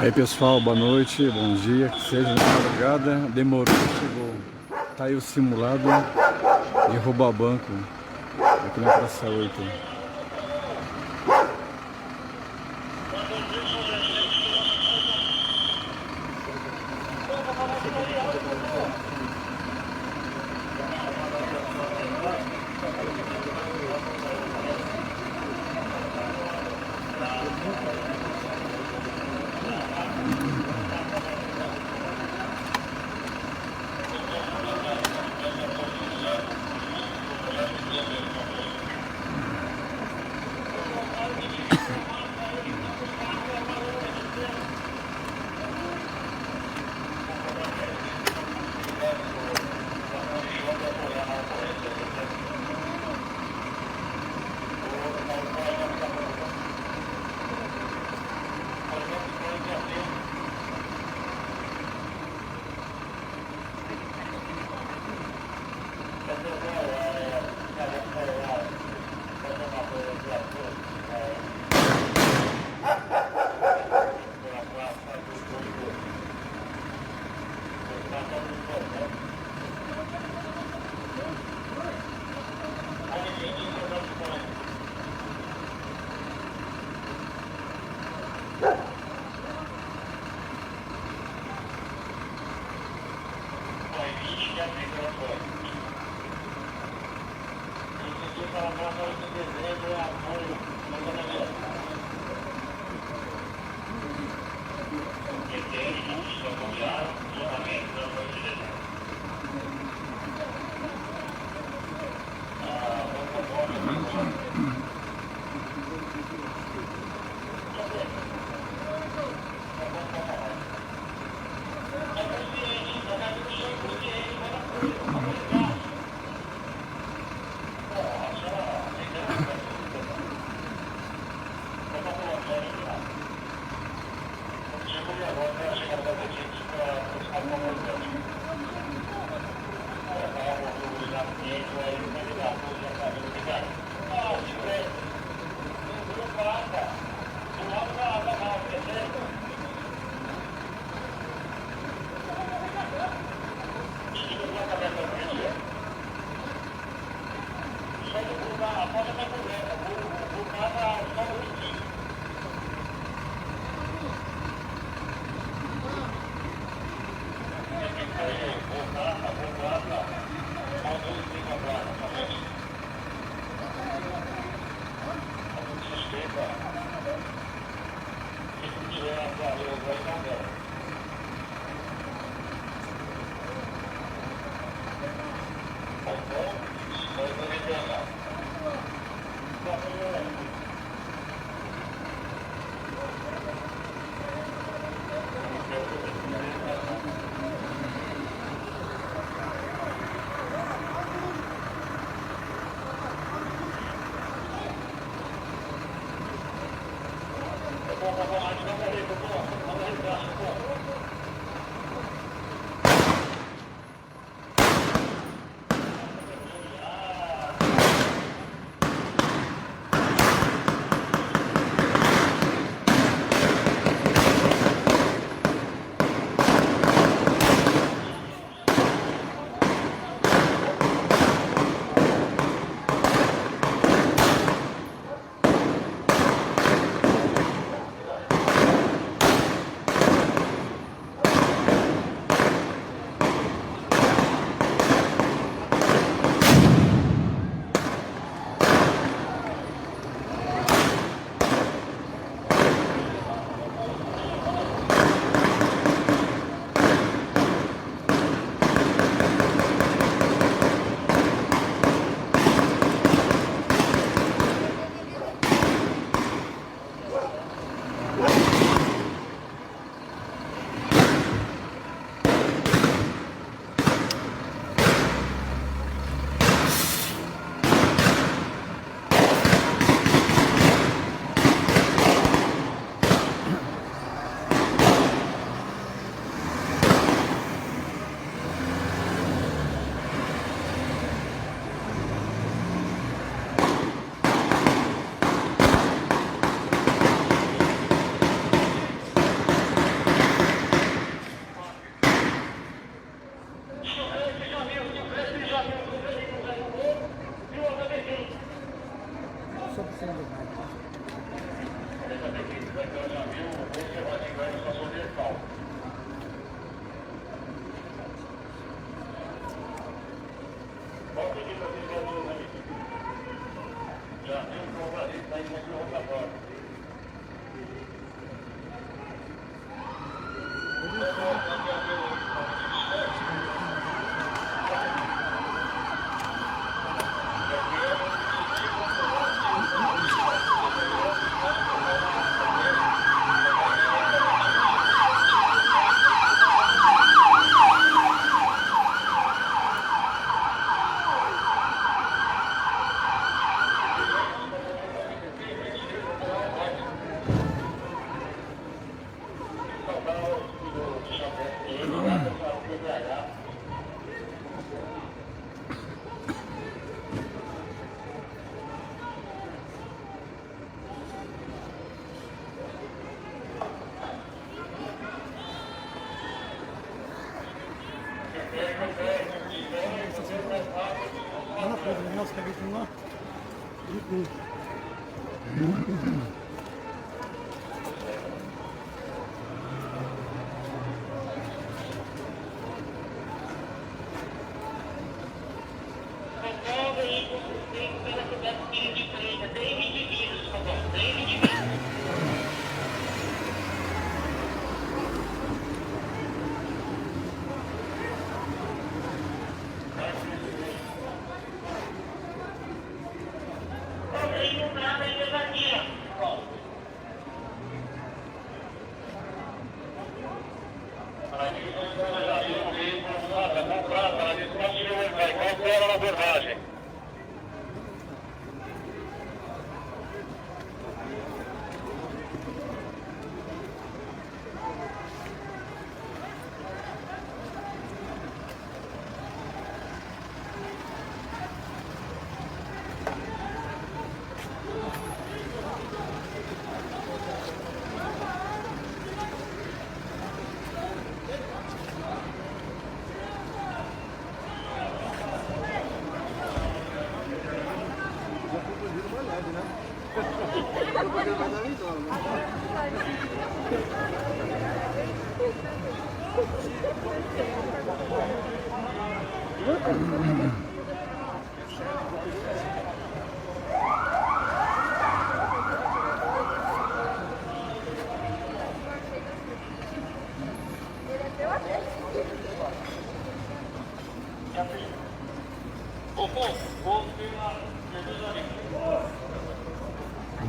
Aí pessoal, boa noite, bom dia, que seja na madrugada, demorou, chegou. Tá aí o simulado de roubar banco aqui na Praça 8.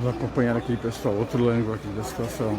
Vamos acompanhar aqui, pessoal, outro ângulo aqui da situação.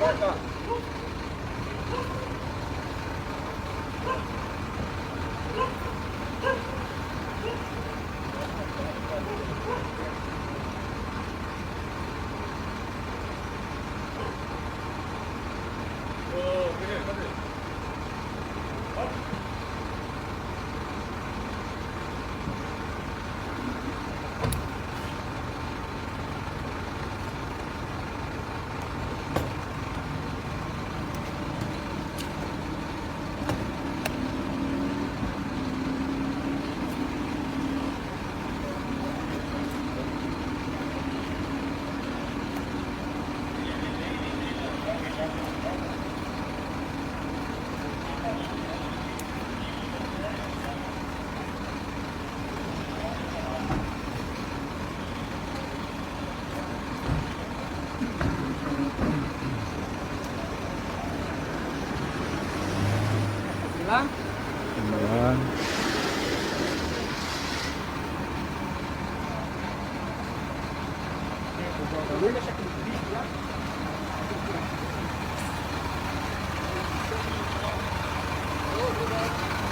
Vamos lá.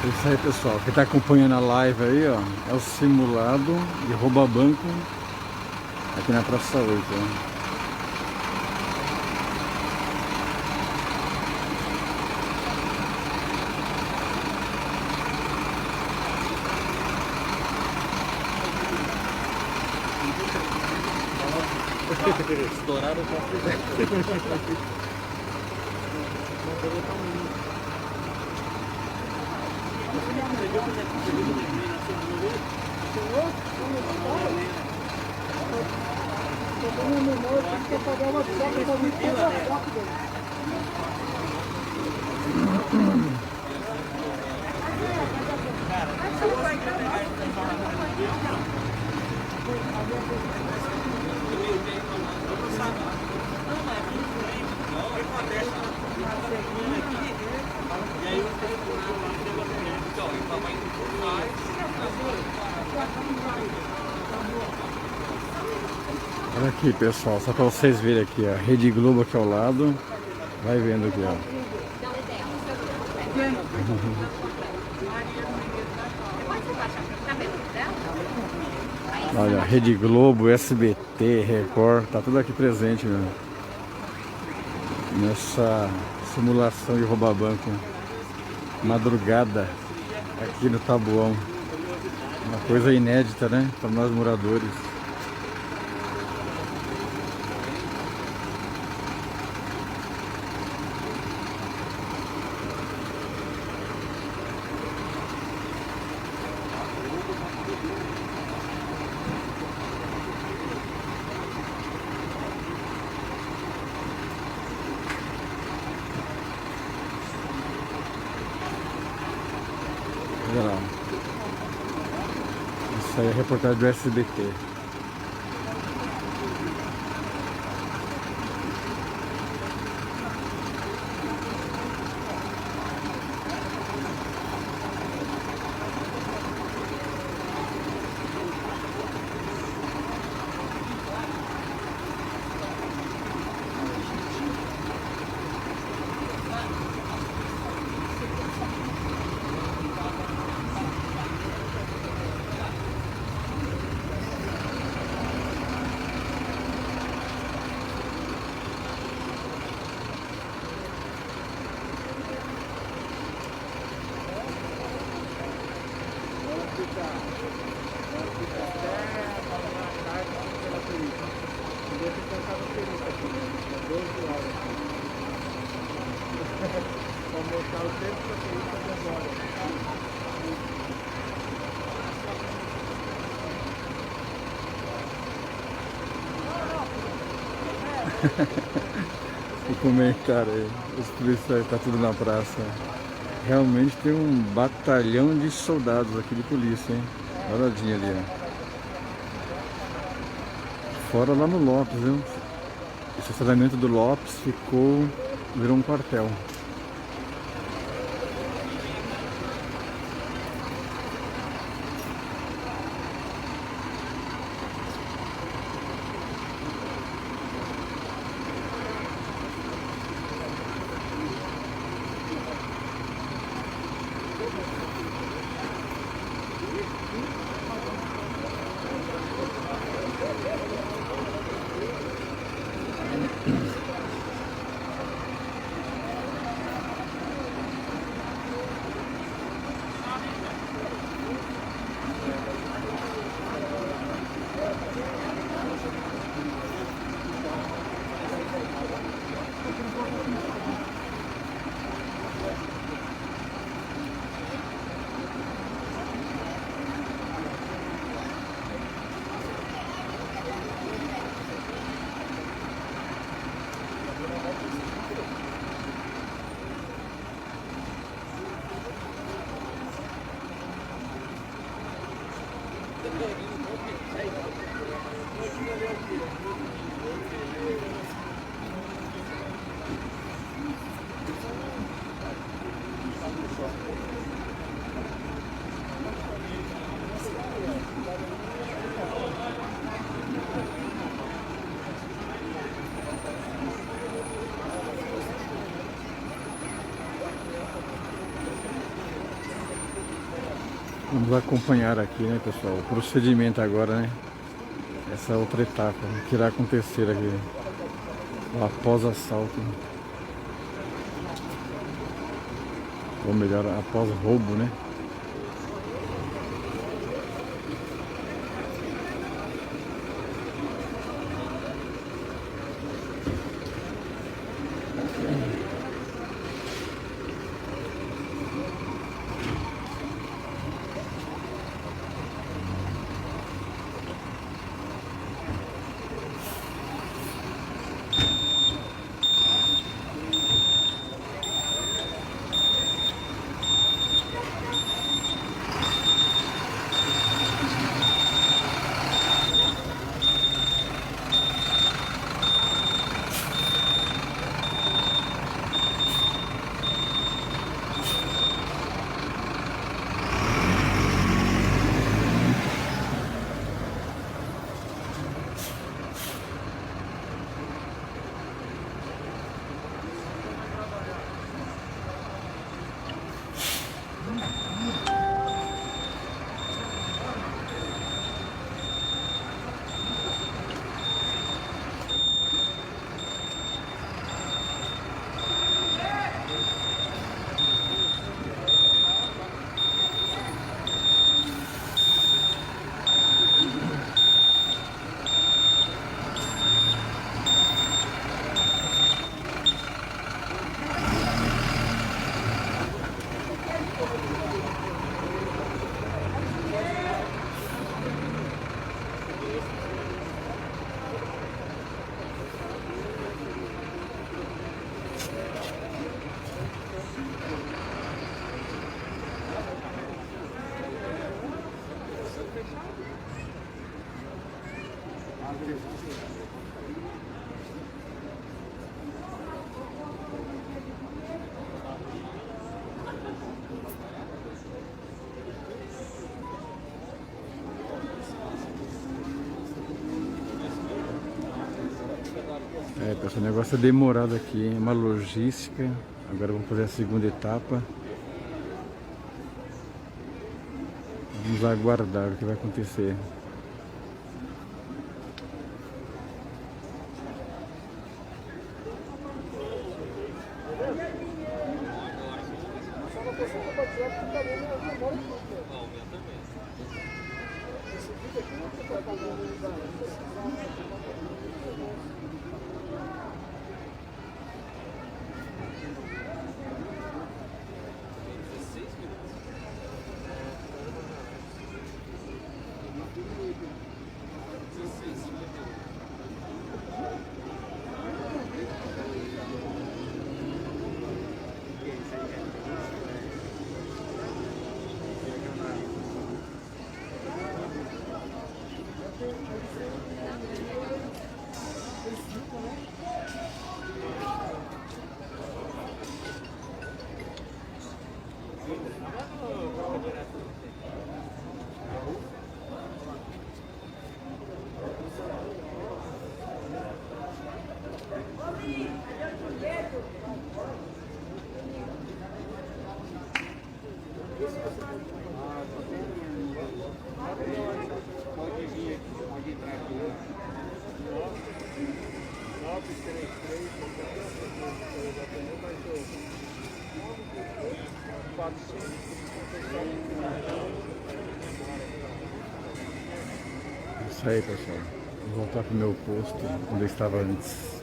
É isso aí, pessoal. Quem está acompanhando a live aí, ó, é o simulado de rouba banco aqui na Praça 8, ó. Estouraram o copo. Olha aqui, pessoal, só para vocês verem aqui, ó, Rede Globo aqui ao lado. Vai vendo aqui, ó. Olha, Rede Globo, SBT, Record, tá tudo aqui presente, né? Nessa simulação de roubar banco. Madrugada aqui no Taboão. Uma coisa inédita, né? Para nós moradores. Olha lá. Isso aí é a reportagem do SBT. Vou mostrar o tempo que eu tenho que fazer agora. O comentário aí, os policiais tá tudo na praça. Realmente tem um batalhão de soldados aqui de polícia, hein? Olhadinha ali, ó. Fora lá no Lopes, viu? Esse estacionamento do Lopes virou um quartel. Vamos acompanhar aqui, né, pessoal, o procedimento agora, né? Essa outra etapa, o que irá acontecer aqui após assalto. Ou melhor, após roubo, né? É, pessoal, o negócio é demorado aqui, é uma logística. Agora vamos fazer a segunda etapa. Vamos aguardar o que vai acontecer. Só uma pessoa que pode ser que também não mora aqui. Não, o meu também. Pode vir aqui, pode entrar aqui. 933, mas eu 457. Isso aí, pessoal. Vou voltar pro meu posto onde eu estava antes.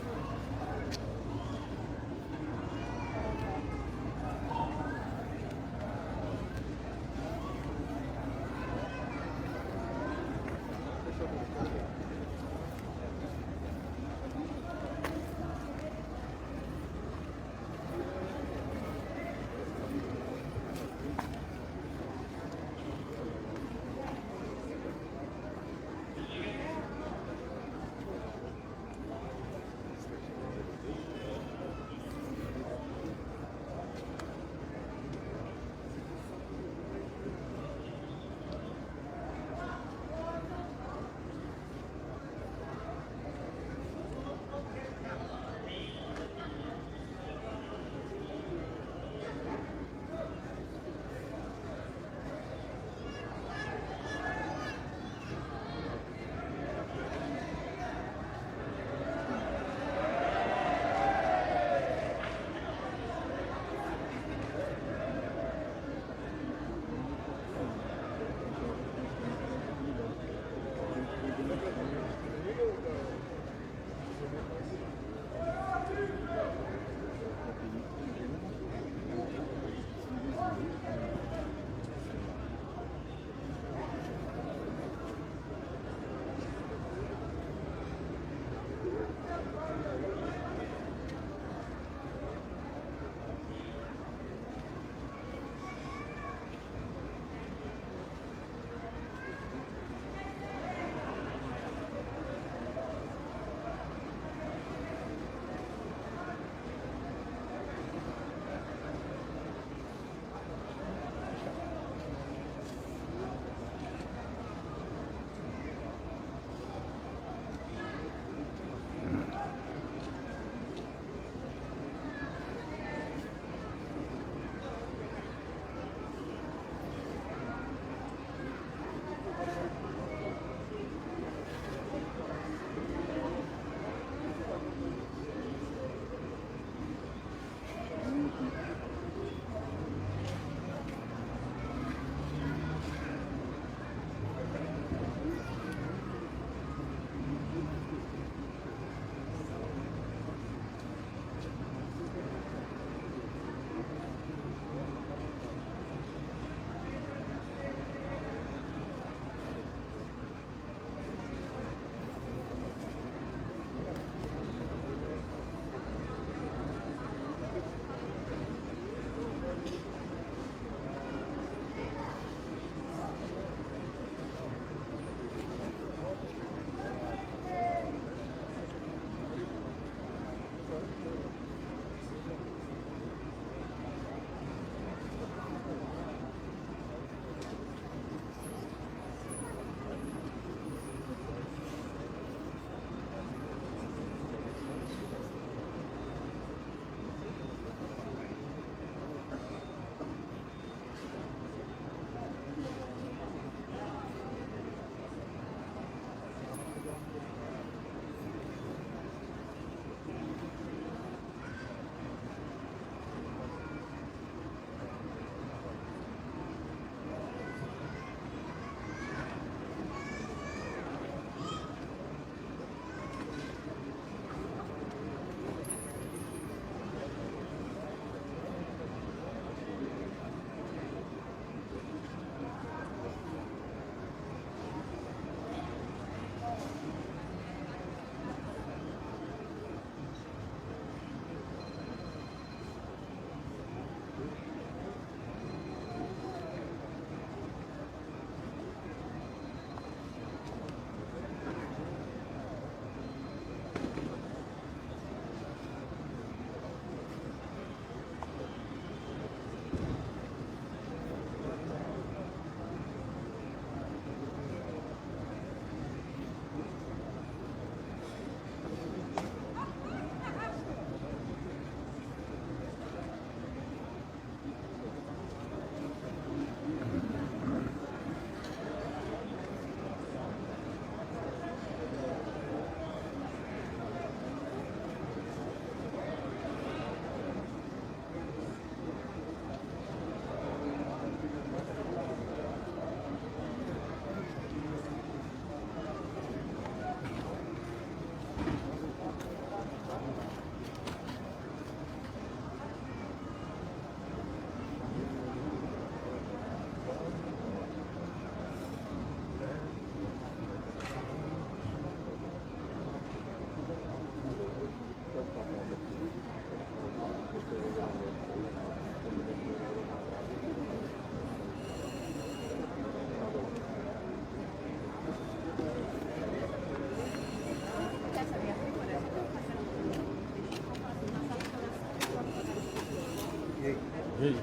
E aí?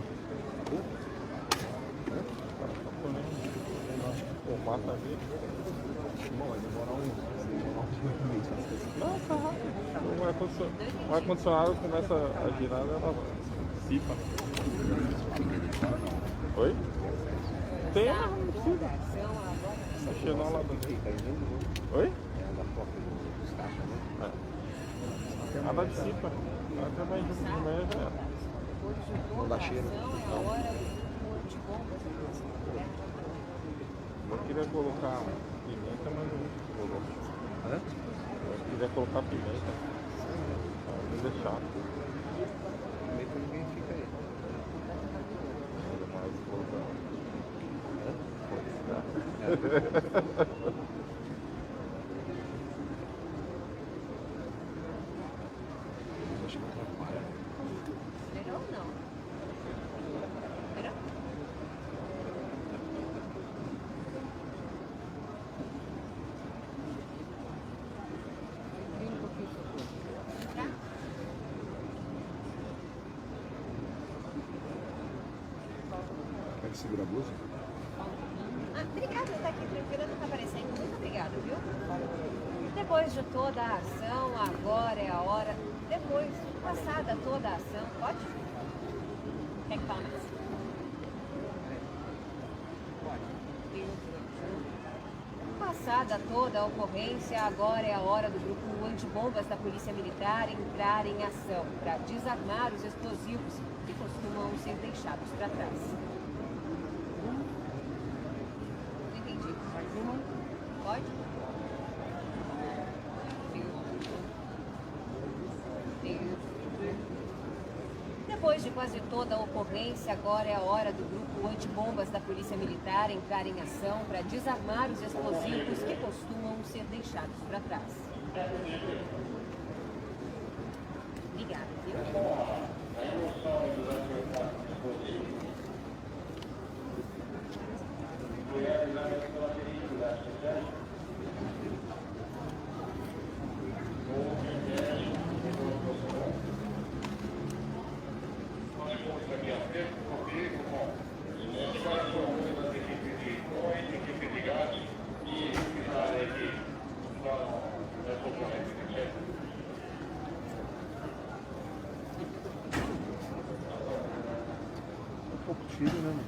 Pô, passa ali. Bom, vai demorar um mês pra esquecer. Não, tá rápido. O ar-condicionado começa a girar, ela cipa. Oi? Tem, mas não precisa. Tá xenol lá dentro. Oi? É da porta dos caixas, né? Ela dissipa. Até mais junto de manhã já era. Não dá cheiro. Eu queria colocar pimenta, mas não colocou. Hã? Eu queria colocar pimenta. Mas é chato. Meio que ninguém fica aí. Ainda mais colocar. Acho que atrapalha. Melhor não. Melhor? Tá? Quer que segura a blusa? Obrigada, tá aqui tranquila, não tá aparecendo. Muito obrigada, viu? Depois de toda a ação, agora é a hora. Depois, passada toda a ação, pode? Quer que fala mais? Passada toda a ocorrência, agora é a hora do grupo antibombas da Polícia Militar entrar em ação para desarmar os explosivos que costumam ser deixados para trás. Não entendi. Pode? Depois de quase toda a ocorrência, agora é a hora do grupo antibombas da Polícia Militar entrar em ação para desarmar os explosivos que costumam ser deixados para trás. Obrigada, viu? Um pouco de filho, né, mano?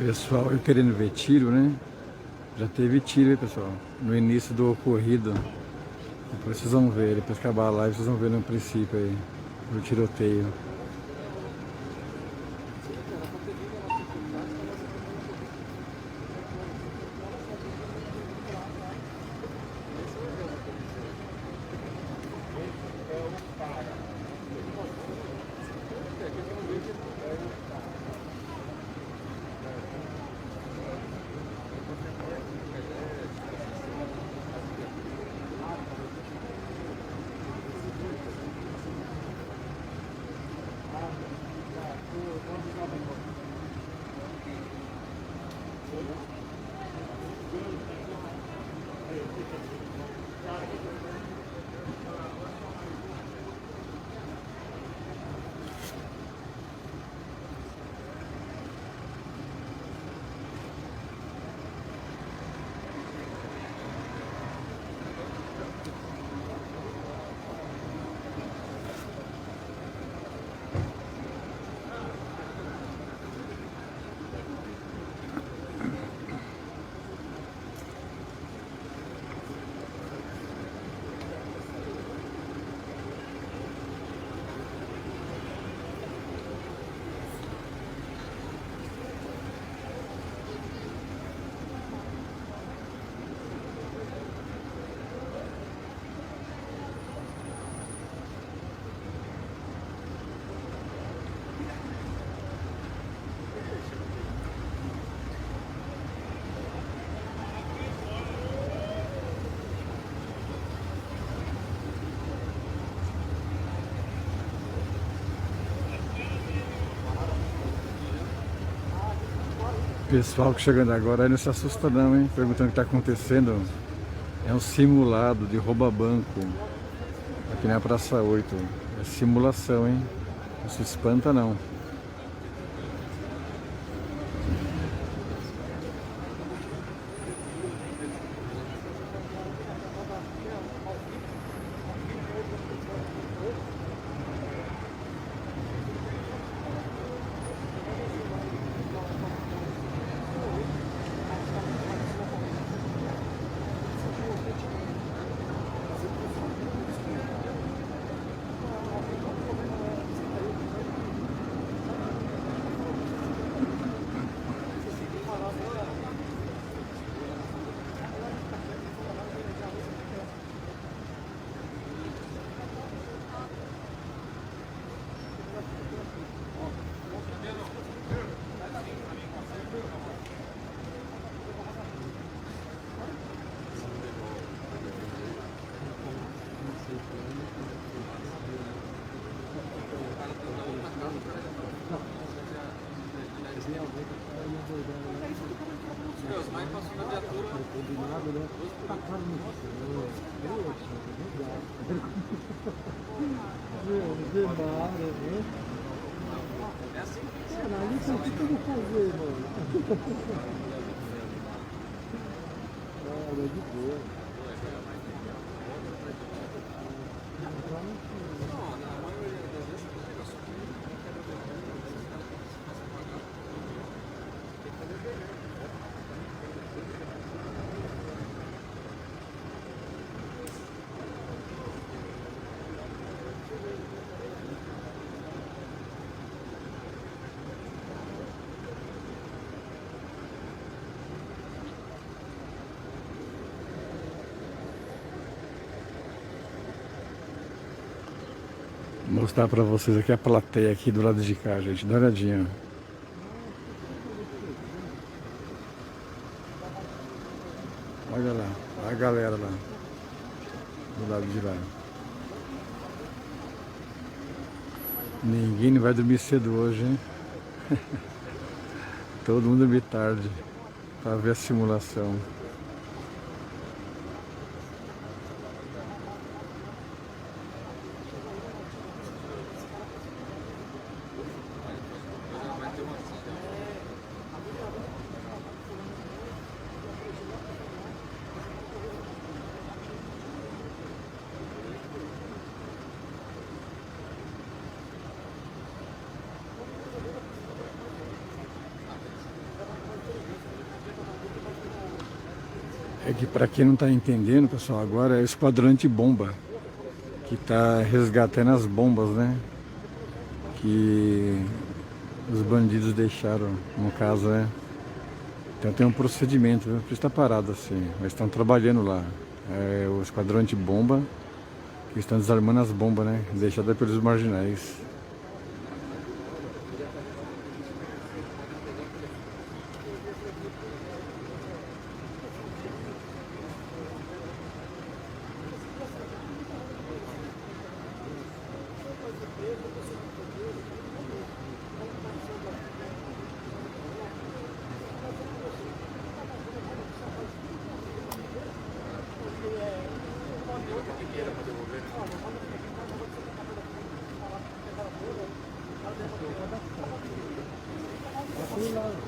Pessoal, eu querendo ver tiro, né? Já teve tiro, pessoal, no início do ocorrido. Depois vocês vão ver, depois que acabar a live, vocês vão ver no princípio aí, do tiroteio. Pessoal que chegando agora aí não se assusta não, hein? Perguntando o que está acontecendo. É um simulado de rouba-banco aqui na Praça 8. É simulação, hein? Não se espanta não. Vou mostrar pra vocês aqui a plateia aqui do lado de cá, gente. Dá uma olhadinha. Olha lá, a galera lá, do lado de lá. Ninguém vai dormir cedo hoje, hein? Todo mundo dormir tarde para ver a simulação. É que para quem não está entendendo, pessoal, agora é o esquadrão de bomba que está resgatando as bombas, né? Que os bandidos deixaram, no caso, né? Então tem um procedimento, viu? Por isso está parado assim, mas estão trabalhando lá. É o esquadrão de bomba que estão desarmando as bombas, né? Deixadas pelos marginais.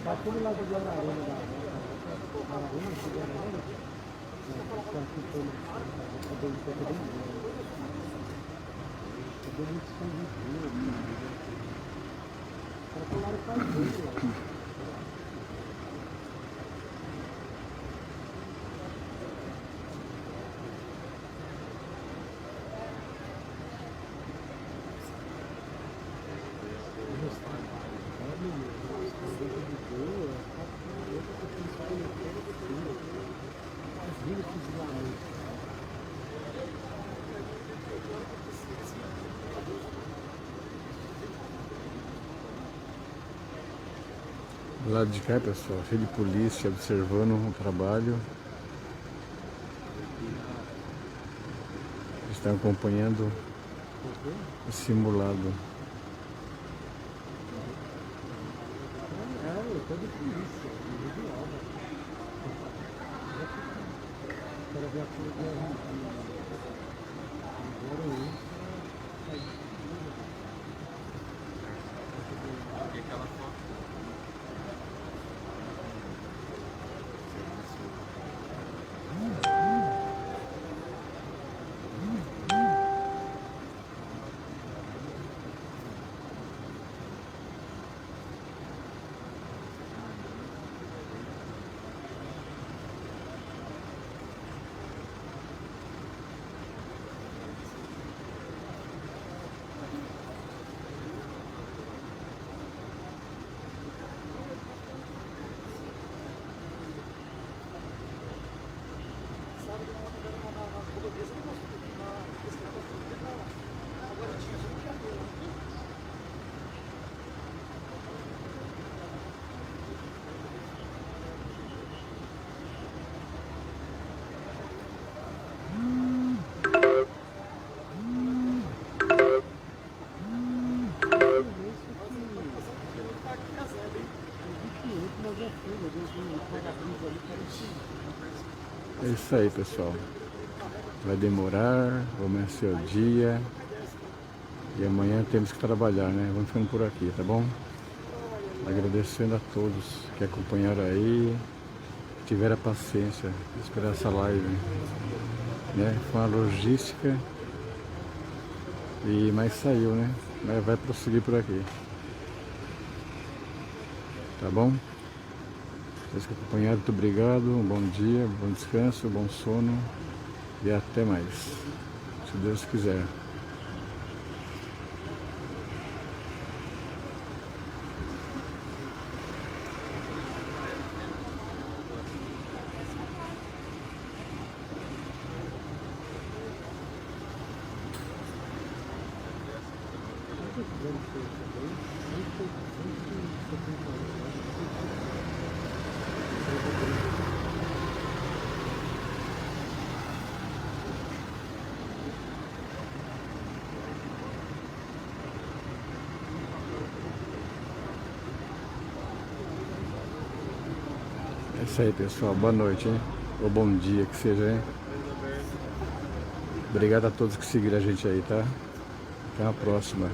Aquele lado de Araruna, Araruna, Do lado de cá, pessoal, cheio de polícia observando o trabalho. Estão acompanhando o simulado. É isso aí, pessoal. Vai demorar, amanhecer o dia. E amanhã temos que trabalhar, né? Vamos ficando por aqui, tá bom? Agradecendo a todos que acompanharam aí, que tiveram a paciência de esperar essa live, né? Foi uma logística, mas saiu, né? Mas vai prosseguir por aqui. Tá bom? Vocês que acompanharam, muito obrigado, um bom dia, bom descanso, bom sono e até mais, se Deus quiser. Isso aí, pessoal. Boa noite, hein? Ou bom dia, que seja, hein? Obrigado a todos que seguiram a gente aí, tá? Até a próxima.